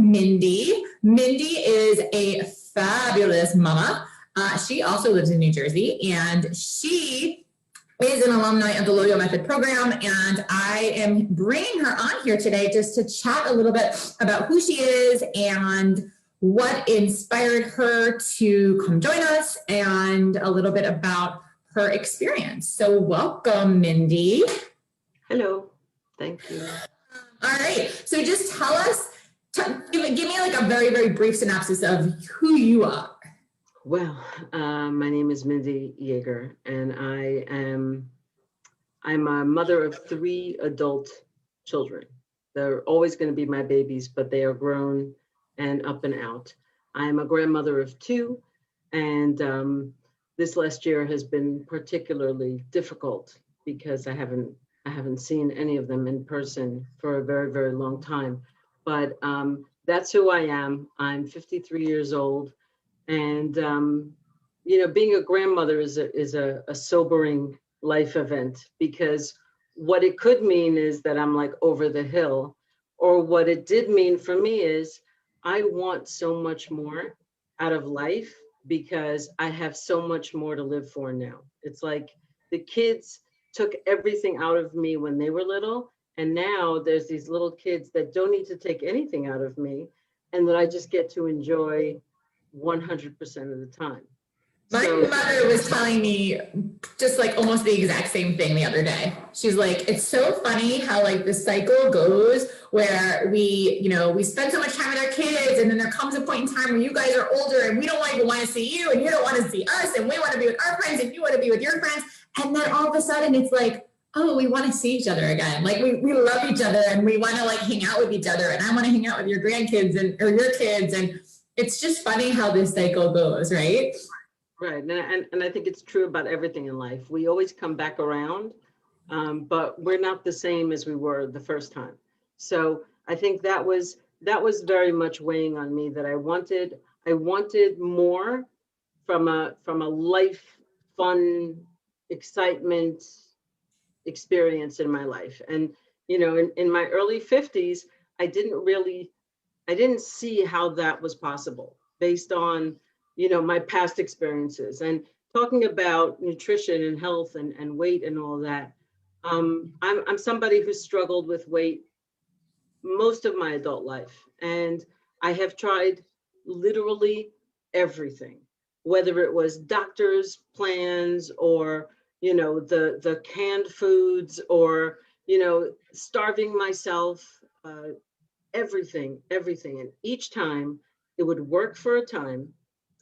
Mindi. Mindi is a fabulous mama. She also lives in New Jersey, and she is an alumni of the Loyo Method program, and I am bringing her on here today just to chat a little bit about who she is and what inspired her to come join us, and a little bit about her experience. So welcome, Mindi. Hello, thank you. All right, so just tell us, give me like a very, very brief synopsis of who you are. Well, my name is Mindi Yeger, and I'm a mother of 3 adult children. They're always going to be my babies, but they are grown and up and out. I'm a grandmother of 2, and this last year has been particularly difficult because I haven't seen any of them in person for a very, very long time. But that's who I am. I'm 53 years old. And, you know, being a grandmother is a sobering life event, because what it could mean is that I'm like over the hill, or what it did mean for me is I want so much more out of life because I have so much more to live for now. It's like the kids took everything out of me when they were little, and now there's these little kids that don't need to take anything out of me, and that I just get to enjoy 100% of the time. My mother was telling me just like almost the exact same thing the other day. She's like, it's so funny how like the cycle goes where we spend so much time with our kids, and then there comes a point in time where you guys are older and we don't even want to see you, and you don't want to see us, and we want to be with our friends and you want to be with your friends. And then all of a sudden it's like, oh, we want to see each other again. Like we love each other and we want to like hang out with each other, and I want to hang out with your grandkids or your kids. And it's just funny how this cycle goes, right? Right, and I think it's true about everything in life. We always come back around, but we're not the same as we were the first time. So I think that was very much weighing on me, that I wanted more from a life, fun, excitement experience in my life. And you know, in my early 50s, I didn't see how that was possible based on, you know, my past experiences. And talking about nutrition and health and weight and all that, I'm somebody who struggled with weight most of my adult life. And I have tried literally everything, whether it was doctor's plans or, you know, the canned foods, or, you know, starving myself, everything. And each time it would work for a time.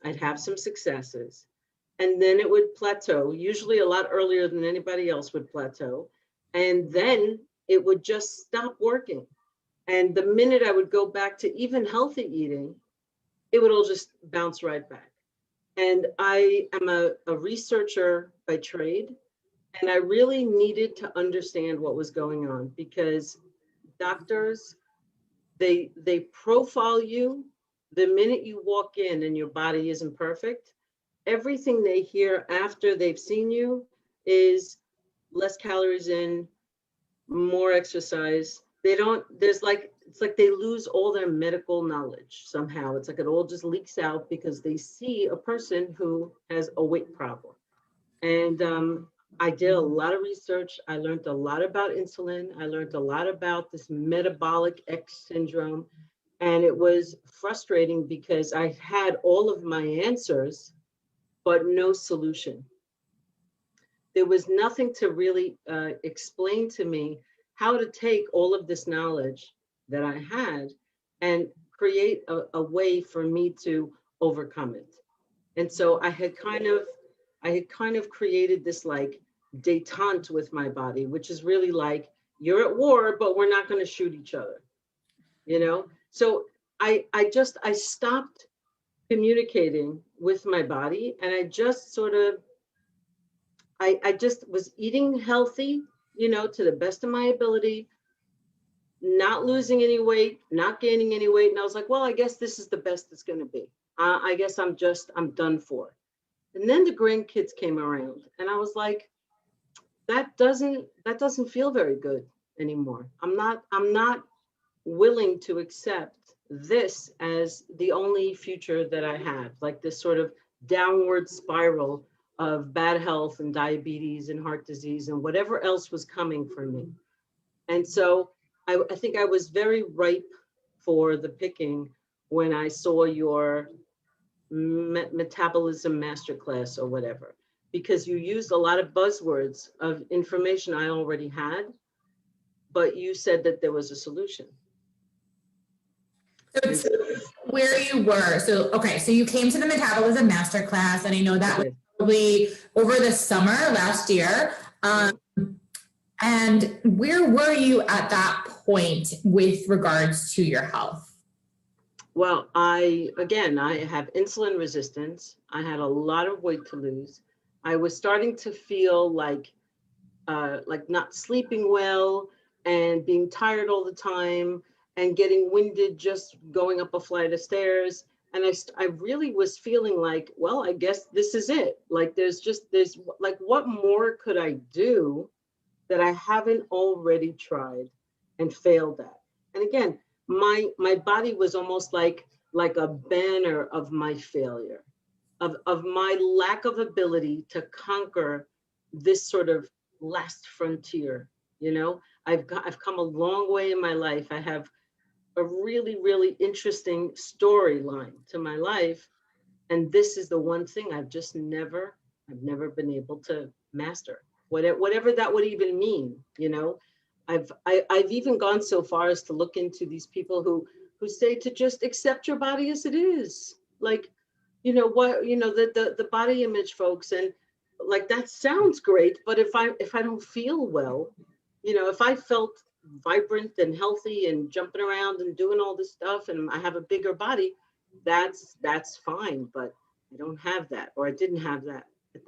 I'd have some successes, and then it would plateau, usually a lot earlier than anybody else would plateau. And then it would just stop working. And the minute I would go back to even healthy eating, it would all just bounce right back. And I am a researcher by trade, and I really needed to understand what was going on, because doctors, they profile you. The minute you walk in and your body isn't perfect, everything they hear after they've seen you is less calories in, more exercise. It's like they lose all their medical knowledge somehow. It's like it all just leaks out because they see a person who has a weight problem. And I did a lot of research. I learned a lot about insulin. I learned a lot about this metabolic X syndrome. And it was frustrating because I had all of my answers, but no solution. There was nothing to really explain to me how to take all of this knowledge that I had and create a way for me to overcome it. And so I had kind of created this like detente with my body, which is really like, you're at war, but we're not going to shoot each other, you know? So I stopped communicating with my body, and I just sort of, I just was eating healthy, you know, to the best of my ability, not losing any weight, not gaining any weight. And I was like, well, I guess this is the best it's going to be. I guess I'm done for. And then the grandkids came around, and I was like, that doesn't feel very good anymore. I'm not willing to accept this as the only future that I had, like this sort of downward spiral of bad health and diabetes and heart disease and whatever else was coming for me. And so I think I was very ripe for the picking when I saw your metabolism masterclass or whatever, because you used a lot of buzzwords of information I already had, but you said that there was a solution. So it's where you were. So, okay, so you came to the metabolism masterclass, and I know that was probably over the summer last year. And where were you at that point with regards to your health? Well, I have insulin resistance. I had a lot of weight to lose. I was starting to feel like not sleeping well and being tired all the time and getting winded just going up a flight of stairs. And I really was feeling like, well, I guess this is it. Like, there's like, what more could I do that I haven't already tried and failed at? And again, my body was almost like a banner of my failure, of my lack of ability to conquer this sort of last frontier. You know, I've come a long way in my life. I have a really, really interesting storyline to my life. And this is the one thing I've never been able to master, whatever that would even mean. You know, I've even gone so far as to look into these people who say to just accept your body as it is. Like, the body image folks, and like, that sounds great, but if I don't feel well, if I felt vibrant and healthy and jumping around and doing all this stuff and I have a bigger body, that's fine, but I don't have that, or I didn't have that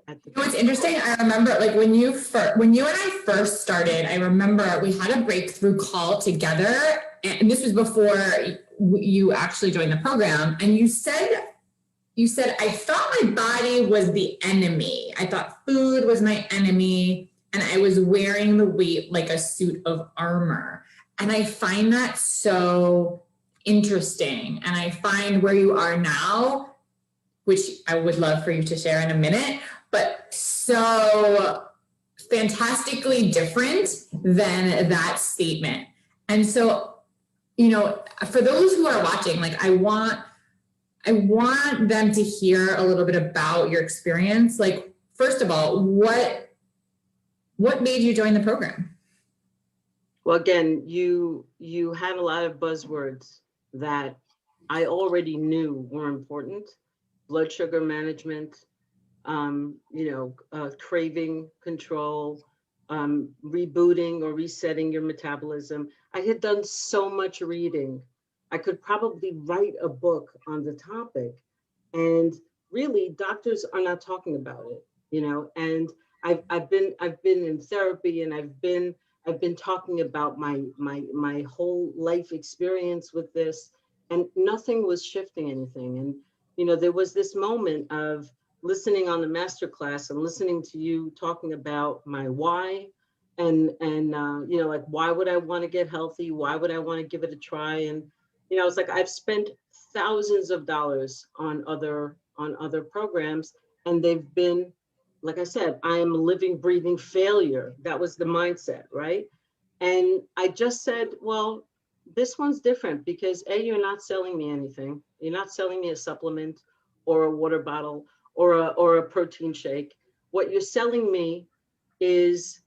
at the What's interesting, I remember like when you and I first started, I remember we had a breakthrough call together, and this was before you actually joined the program, and you said, I thought my body was the enemy. I thought food was my enemy, and I was wearing the weight like a suit of armor. And I find that so interesting. And I find where you are now, which I would love for you to share in a minute, but so fantastically different than that statement. And so, for those who are watching, like, I want them to hear a little bit about your experience. Like, first of all, what made you join the program? Well, again, you had a lot of buzzwords that I already knew were important: blood sugar management, craving control, rebooting or resetting your metabolism. I had done so much reading. I could probably write a book on the topic, and really, doctors are not talking about it, and I've been in therapy, and I've been talking about my whole life experience with this, and nothing was shifting anything. And there was this moment of listening on the masterclass and listening to you talking about my why, and like, why would I want to get healthy? Why would I want to give it a try? And it's like, I've spent thousands of dollars on other programs, and they've been, like I said, I am a living, breathing failure. That was the mindset, right? And I just said, well, this one's different because you're not selling me anything. You're not selling me a supplement or a water bottle or a protein shake. What you're selling me is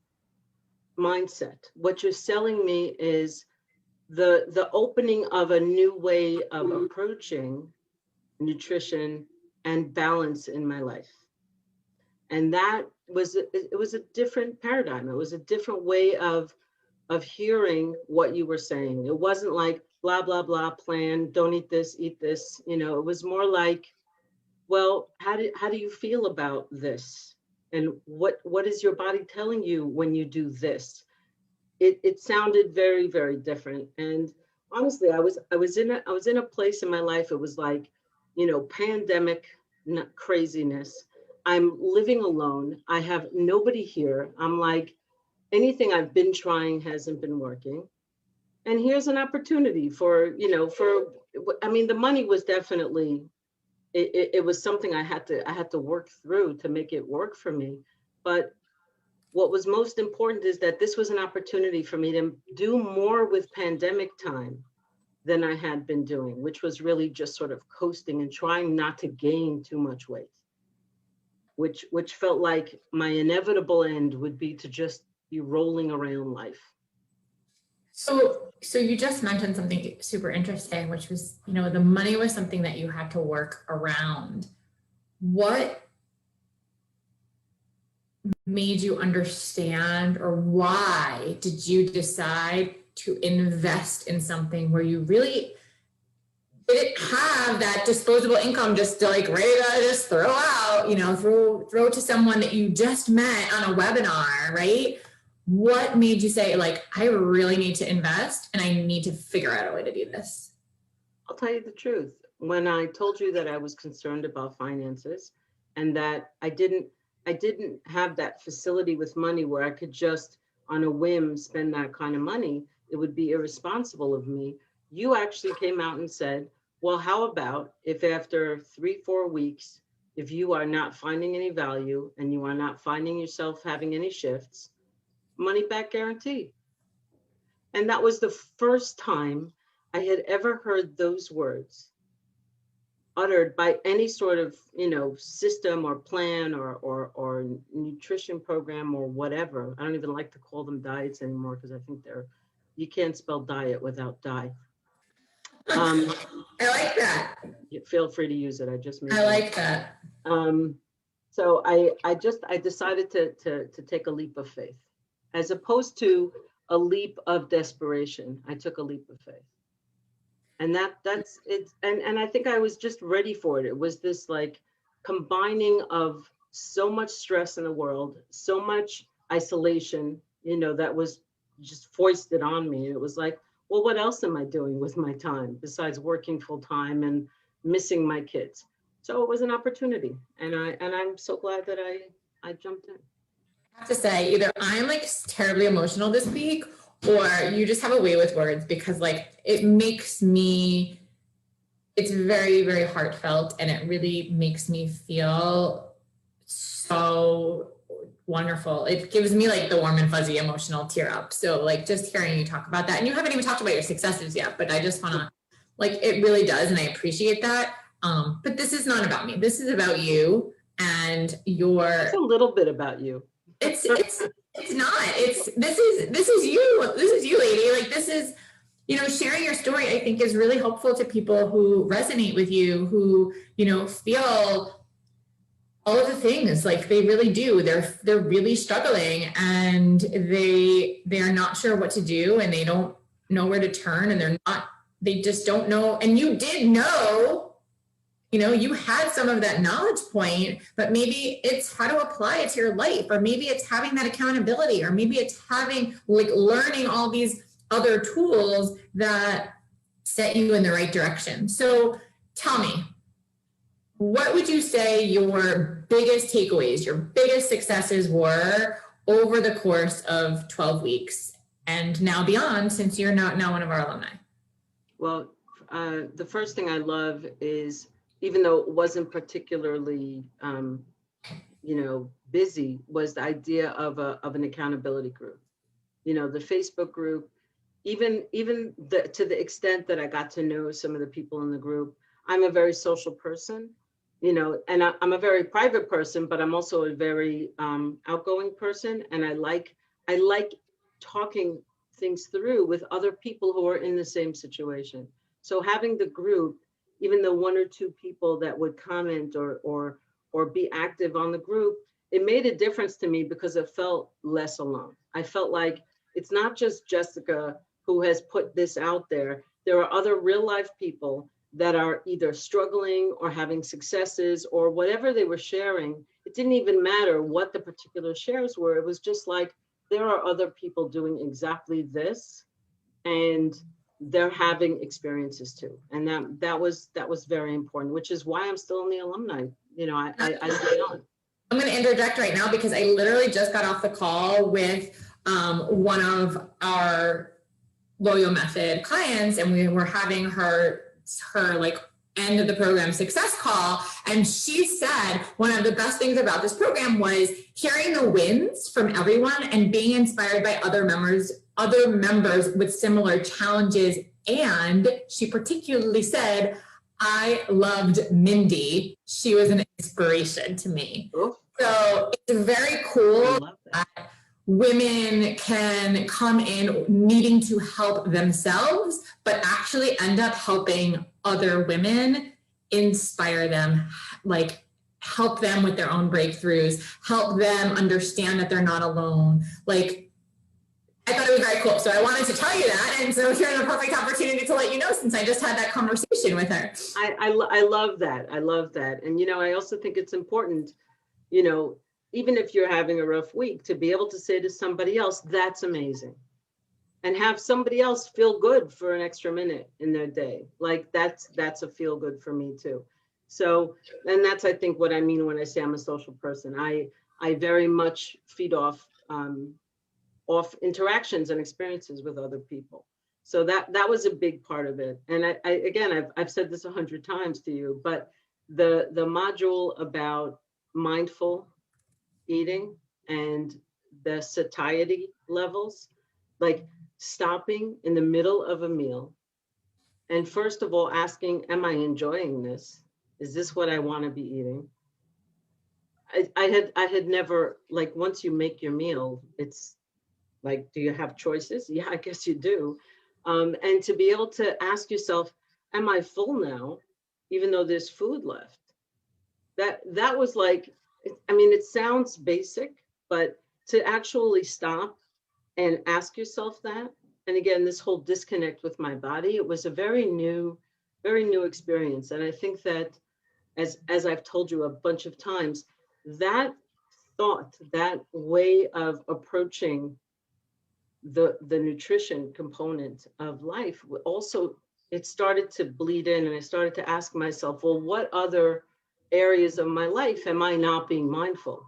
mindset. What you're selling me is the opening of a new way of approaching nutrition and balance in my life. And that was, it was a different paradigm. It was a different way of hearing what you were saying. It wasn't like blah, blah, blah plan, don't eat this, eat this. It was more like, well, how do you feel about this? And what is your body telling you when you do this? It sounded very, very different. And honestly, I was in a place in my life. It was like, pandemic craziness. I'm living alone. I have nobody here. I'm like, anything I've been trying hasn't been working. And here's an opportunity for I mean, the money was definitely, it was something I had to work through to make it work for me. But what was most important is that this was an opportunity for me to do more with pandemic time than I had been doing, which was really just sort of coasting and trying not to gain too much weight, which felt like my inevitable end would be to just be rolling around life. So you just mentioned something super interesting, which was, the money was something that you had to work around. What made you understand, or why did you decide to invest in something where you really didn't have that disposable income just to like ready to just throw out, throw to someone that you just met on a webinar, right? What made you say, like, I really need to invest and I need to figure out a way to do this? I'll tell you the truth. When I told you that I was concerned about finances and that I didn't have that facility with money where I could just on a whim spend that kind of money, it would be irresponsible of me. You actually came out and said, well, how about if after 3-4 weeks, if you are not finding any value and you are not finding yourself having any shifts, money back guarantee. And that was the first time I had ever heard those words uttered by any sort of, system or plan or nutrition program or whatever. I don't even like to call them diets anymore because I think you can't spell diet without die. I like that. Feel free to use it. I just made I like that. So I decided to take a leap of faith, as opposed to a leap of desperation. I took a leap of faith. And that's it. And I think I was just ready for it. It was this like combining of so much stress in the world, so much isolation, that was just foisted on me. And it was like, well, what else am I doing with my time besides working full time and missing my kids? So it was an opportunity. And I'm so glad that I jumped in. I have to say, either I'm like terribly emotional this week, or you just have a way with words, because like it's very, very heartfelt, and it really makes me feel so wonderful. It gives me like the warm and fuzzy emotional tear up. So like just hearing you talk about that, and you haven't even talked about your successes yet, but I just want to, like, it really does. And I appreciate that. But this is not about me. This is about you and It's a little bit about you. It's not. This is you. This is you, lady. Like, this is, sharing your story, I think, is really helpful to people who resonate with you, who, feel all of the things, like they really do. They're really struggling, and they are not sure what to do, and they don't know where to turn, and they just don't know. And you did know, you had some of that knowledge point, but maybe it's how to apply it to your life, or maybe it's having that accountability, or maybe it's having like learning all these other tools that set you in the right direction. So tell me, what would you say your biggest takeaways, your biggest successes were over the course of 12 weeks and now beyond, since you're now one of our alumni? Well, the first thing I love is, even though it wasn't particularly, busy, was the idea of an accountability group. The Facebook group, even to the extent that I got to know some of the people in the group. I'm a very social person, and I'm a very private person, but I'm also a very outgoing person, and I like talking things through with other people who are in the same situation. So having the group, even the 1 or 2 people that would comment or be active on the group, it made a difference to me because it felt less alone. I felt like it's not just Jessica who has put this out there. There are other real life people that are either struggling or having successes or whatever they were sharing. It didn't even matter what the particular shares were. It was just like, there are other people doing exactly this, and they're having experiences too. And that was very important, which is why I'm still in the alumni. I stay on. I'm going to interject right now because I literally just got off the call with one of our Loyo Method clients, and we were having her her like end of the program success call. And she said one of the best things about this program was hearing the wins from everyone and being inspired by other members with similar challenges. And she particularly said, I loved Mindi. She was an inspiration to me. Oh. So it's very cool that women can come in needing to help themselves, but actually end up helping other women, inspire them, like help them with their own breakthroughs, help them understand that they're not alone. Like, I thought it was very cool. So I wanted to tell you that. And so here's a perfect opportunity to let you know, since I just had that conversation with her. I love that. I love that. And, you know, I also think it's important, you know, even if you're having a rough week, to be able to say to somebody else, that's amazing. And have somebody else feel good for an extra minute in their day. Like that's a feel good for me too. So, and that's, I think, what I mean when I say I'm a social person. I very much feed off interactions and experiences with other people. So that was a big part of it. And I've said this 100 times to you, but the module about mindful eating and the satiety levels, like stopping in the middle of a meal and first of all asking, am I enjoying this? Is this what I want to be eating? I had never, like, once you make your meal, it's like, do you have choices? Yeah, I guess you do. And to be able to ask yourself, am I full now, even though there's food left? That was like, I mean, it sounds basic, but to actually stop and ask yourself that, and again, this whole disconnect with my body, it was a very new experience. And I think that, as I've told you a bunch of times, that thought, that way of approaching the nutrition component of life, also, it started to bleed in, and I started to ask myself, well, what other areas of my life am I not being mindful?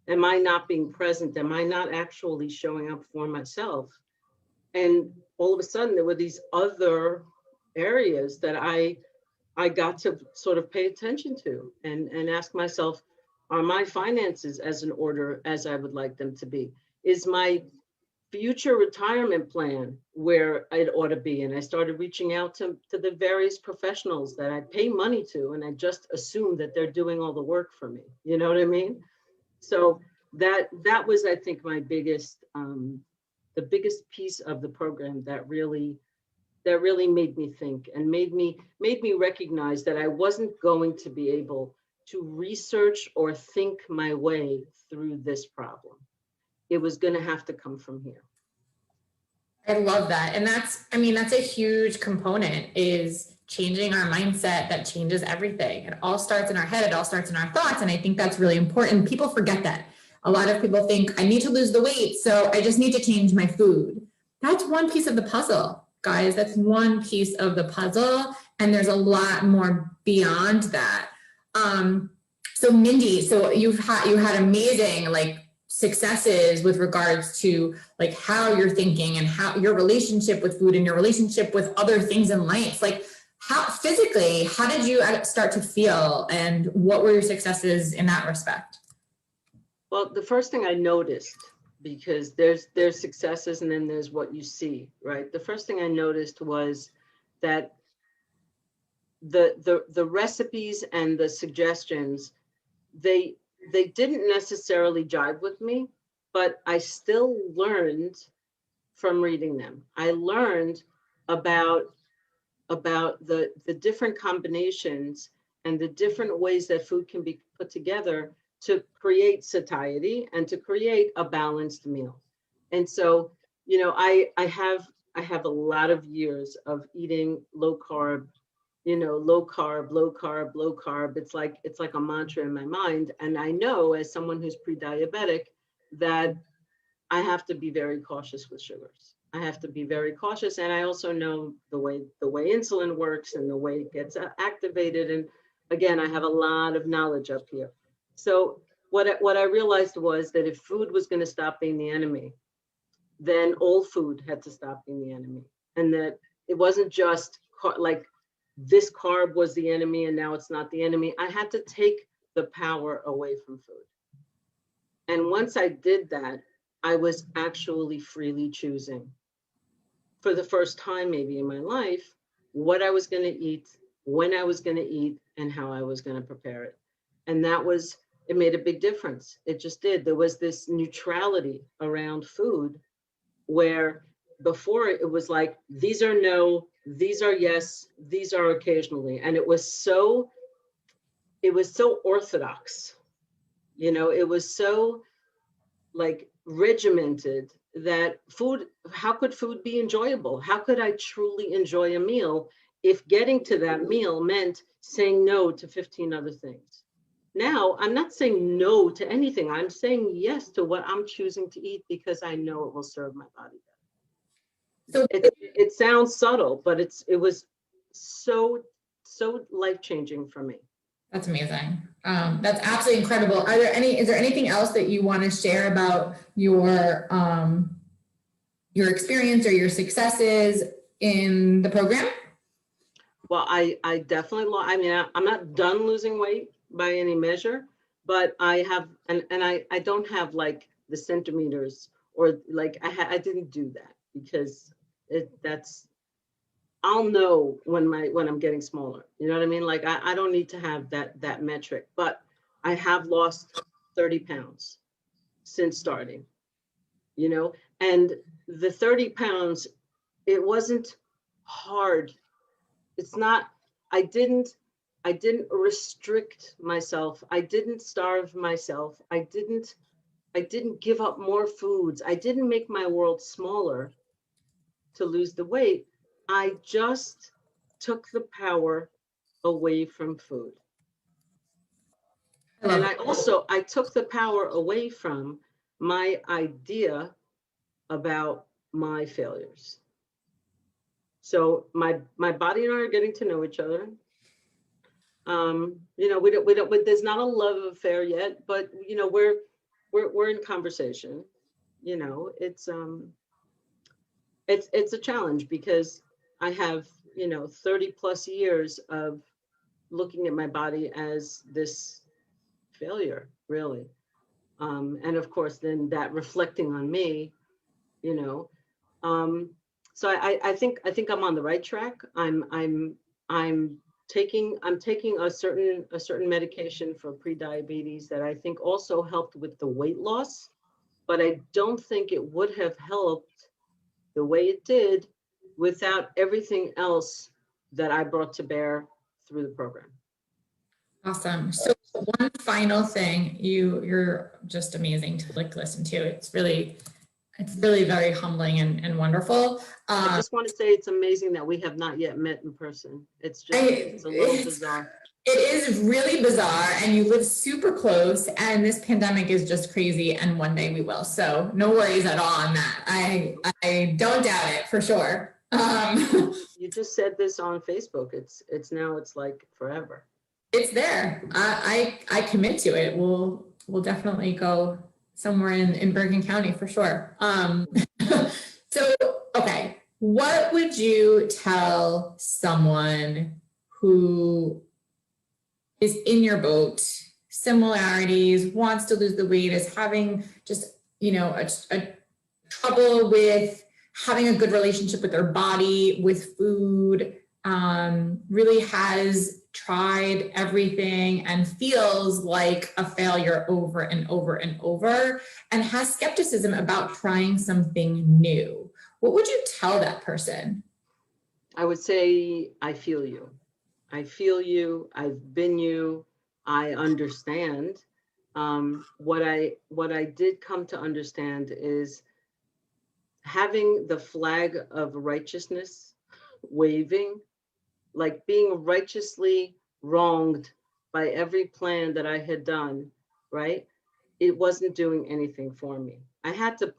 Am I not being present? Am I not actually showing up for myself? And all of a sudden, there were these other areas that I got to sort of pay attention to and ask myself, are my finances as in order as I would like them to be? Is my future retirement plan where it ought to be? And I started reaching out to the various professionals that I pay money to, and I just assume that they're doing all the work for me. You know what I mean? So that was, I think, my biggest, the biggest piece of the program that really made me think and made me recognize that I wasn't going to be able to research or think my way through this problem. It was going to have to come from here. I love that. And that's a huge component, is changing our mindset. That changes everything. It all starts in our head. It all starts in our thoughts. And I think that's really important. People forget that. A lot of people think, I need to lose the weight, so I just need to change my food. That's one piece of the puzzle, guys. That's one piece of the puzzle. And there's a lot more beyond that. So Mindi, so you had amazing, like, successes with regards to like how you're thinking and how your relationship with food and your relationship with other things in life. Like, how physically, how did you start to feel, and what were your successes in that respect? Well, the first thing I noticed, because there's successes and then there's what you see, right? The first thing I noticed was that the recipes and the suggestions, they didn't necessarily jive with me, but I still learned from reading them. I learned about the different combinations and the different ways that food can be put together to create satiety and to create a balanced meal. And so, you know, I have a lot of years of eating low carb, you know, low carb, low carb, low carb. It's like a mantra in my mind. And I know, as someone who's pre-diabetic, that I have to be very cautious with sugars. I have to be very cautious. And I also know the way insulin works and the way it gets activated. And again, I have a lot of knowledge up here. So what I realized was that if food was going to stop being the enemy, then all food had to stop being the enemy. And that it wasn't just like this carb was the enemy and now it's not the enemy. I had to take the power away from food. And once I did that, I was actually freely choosing, for the first time maybe in my life, what I was going to eat, when I was going to eat, and how I was going to prepare it. And it made a big difference. It just did. There was this neutrality around food, where before it was like, these are no, these are yes, these are occasionally. And it was so orthodox, it was so like regimented, that food, how could food be enjoyable? How could I truly enjoy a meal if getting to that meal meant saying no to 15 other things? Now, I'm not saying no to anything. I'm saying yes to what I'm choosing to eat, because I know it will serve my body better. So It sounds subtle, but it was so life-changing for me. that's amazing. That's absolutely incredible. Is there anything else that you want to share about your experience or your successes in the program? Well, I definitely, I'm not done losing weight by any measure, but I have, and I don't have like the centimeters, or like I didn't do that, because I'll know when I'm getting smaller. You know what I mean? Like I don't need to have that metric, but I have lost 30 pounds since starting, and the 30 pounds, it wasn't hard. It's not, I didn't restrict myself. I didn't starve myself. I didn't give up more foods. I didn't make my world smaller to lose the weight. I just took the power away from food. And I took the power away from my idea about my failures. So my body and I are getting to know each other. We don't, there's not a love affair yet, but we're in conversation. It's a challenge, because I have 30 plus years of looking at my body as this failure, really, and of course then that reflecting on me, so I think I'm on the right track. I'm taking a certain medication for prediabetes that I think also helped with the weight loss, but I don't think it would have helped the way it did without everything else that I brought to bear through the program. Awesome. So one final thing, you're just amazing to listen to. It's really very humbling and wonderful. I just want to say it's amazing that we have not yet met in person. It's a little bizarre. It is really bizarre, and you live super close, and this pandemic is just crazy, and one day we will. So no worries at all on that. I don't doubt it, for sure. You just said this on Facebook. It's like forever. It's there. I commit to it. We'll definitely go somewhere in Bergen County for sure. So, okay. What would you tell someone who is in your boat, similarities, wants to lose the weight, is having just, a trouble with having a good relationship with their body, with food, really has tried everything and feels like a failure over and over and over, and has skepticism about trying something new? What would you tell that person? I would say, I feel you. I feel you. I've been you. I understand. What I did come to understand is having the flag of righteousness waving, like being righteously wronged by every plan that I had done, right? It wasn't doing anything for me. I had to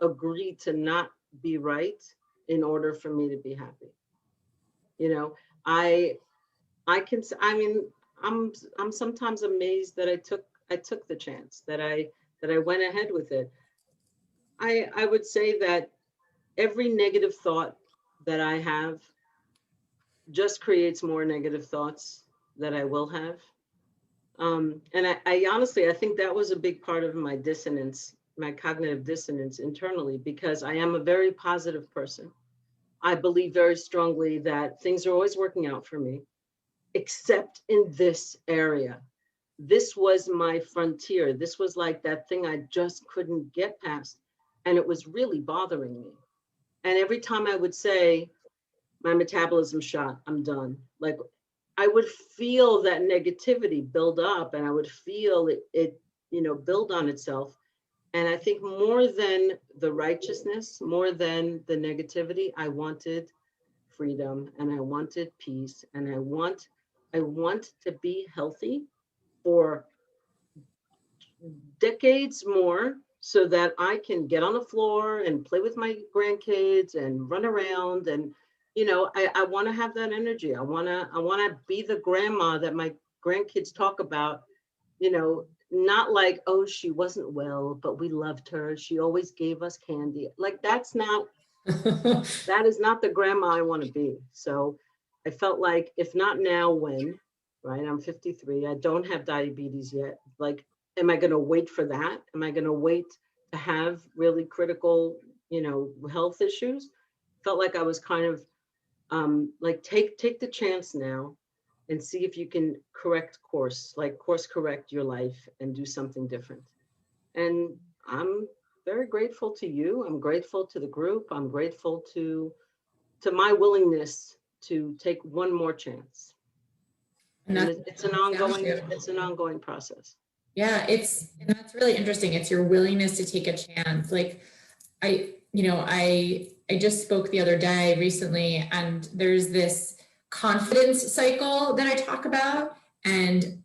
agree to not be right in order for me to be happy. I'm sometimes amazed that I took the chance, that I went ahead with it. I would say that every negative thought that I have just creates more negative thoughts that I will have. And I honestly, I think that was a big part of my dissonance, my cognitive dissonance internally, because I am a very positive person. I believe very strongly that things are always working out for me, except in this area. This was my frontier. This was like that thing I just couldn't get past. And it was really bothering me. And every time I would say, my metabolism shot, I'm done. Like, I would feel that negativity build up, and I would feel it build on itself. And I think more than the righteousness, more than the negativity, I wanted freedom, and I wanted peace, and I want to be healthy for decades more, so that I can get on the floor and play with my grandkids and run around. And I want to have that energy. I want to be the grandma that my grandkids talk about, not like, oh, she wasn't well, but we loved her, she always gave us candy. Like, that is not the grandma I want to be. So I felt like, if not now, when? Right? I'm 53. I don't have diabetes yet. Like, am I going to wait for that? Am I going to wait to have really critical, health issues? Felt like I was kind of like, take the chance now and see if you can course correct your life and do something different. And I'm very grateful to you. I'm grateful to the group. I'm grateful to my willingness to take one more chance. And it's an ongoing process. Yeah, and that's really interesting. It's your willingness to take a chance. Like, I just spoke the other day recently, and there's this confidence cycle that I talk about, and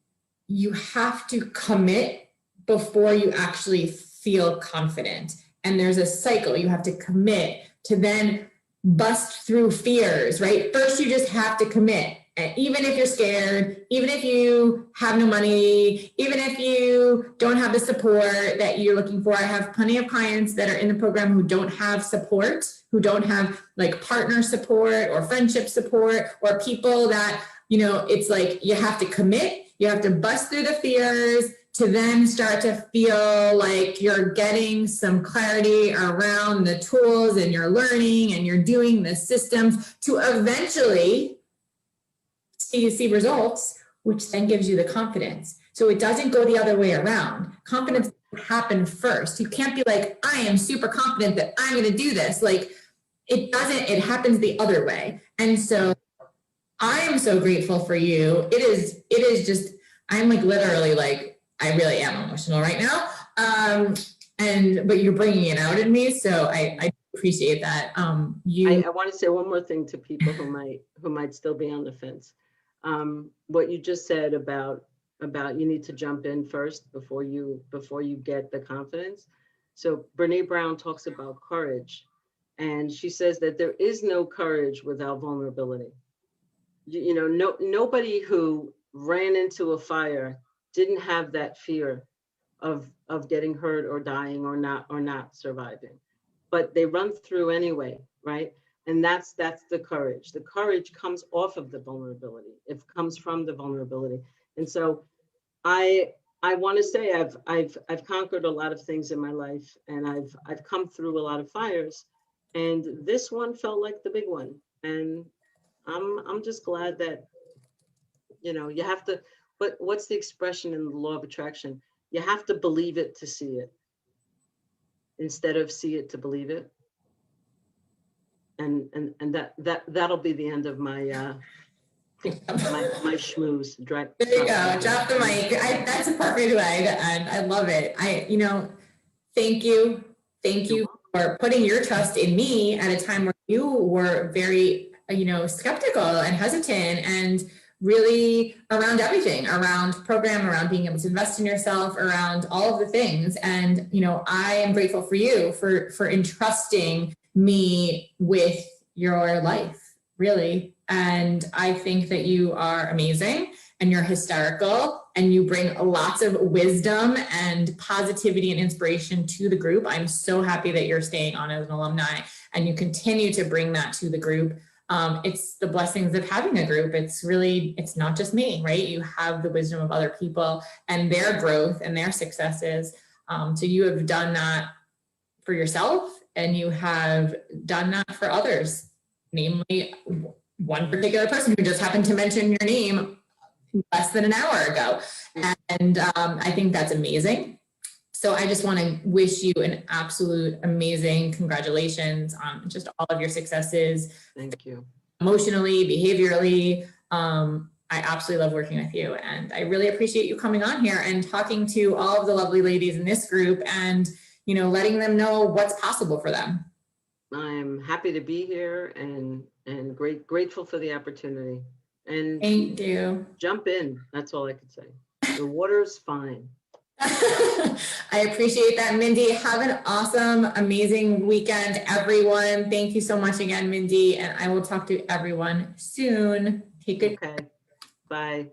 you have to commit before you actually feel confident. And there's a cycle. You have to commit to then bust through fears, right? First, you just have to commit. Even if you're scared, even if you have no money, even if you don't have the support that you're looking for. I have plenty of clients that are in the program who don't have support, who don't have like partner support or friendship support, or people that, it's like, you have to commit, you have to bust through the fears to then start to feel like you're getting some clarity around the tools, and you're learning, and you're doing the systems to eventually see results, which then gives you the confidence. So it doesn't go the other way around. Confidence happen first. You can't be like, I am super confident that I'm going to do this. Like, it doesn't, it happens the other way. And so I am so grateful for you. It is just, I'm like, literally, like, I really am emotional right now. But you're bringing it out in me. So I appreciate that. I want to say one more thing to people who might still be on the fence. What you just said about you need to jump in first before you get the confidence. So Brene Brown talks about courage, and she says that there is no courage without vulnerability. Nobody who ran into a fire didn't have that fear of getting hurt or dying or not surviving, but they run through anyway, right? And that's the courage. The courage comes off of the vulnerability. It comes from the vulnerability. And so I want to say I've conquered a lot of things in my life, and I've come through a lot of fires, and this one felt like the big one. And I'm just glad that you have to. But what's the expression in the law of attraction? You have to believe it to see it, instead of see it to believe it. And that'll be the end of my my schmooze. There you go. Drop the mic. That's a perfect way to end. I love it. Thank you for putting your trust in me at a time where you were very, skeptical and hesitant, and really around everything, around program, around being able to invest in yourself, around all of the things. And, I am grateful for you for entrusting me with your life, really. And I think that you are amazing, and you're hysterical, and you bring lots of wisdom and positivity and inspiration to the group. I'm so happy that you're staying on as an alumni, and you continue to bring that to the group. it's the blessings of having a group. It's really, it's not just me, right? You have the wisdom of other people and their growth and their successes. So you have done that for yourself and you have done that for others, namely one particular person who just happened to mention your name less than an hour ago. And I think that's amazing. So I just want to wish you an absolute amazing congratulations on just all of your successes. Thank you. Emotionally, behaviorally. I absolutely love working with you. And I really appreciate you coming on here and talking to all of the lovely ladies in this group and, you know, letting them know what's possible for them. I'm happy to be here and grateful for the opportunity. And thank you. Jump in. That's all I could say. The water's fine. I appreciate that, Mindy. Have an awesome, amazing weekend, everyone. Thank you so much again, Mindy. And I will talk to everyone soon. Take good care. Okay. Bye.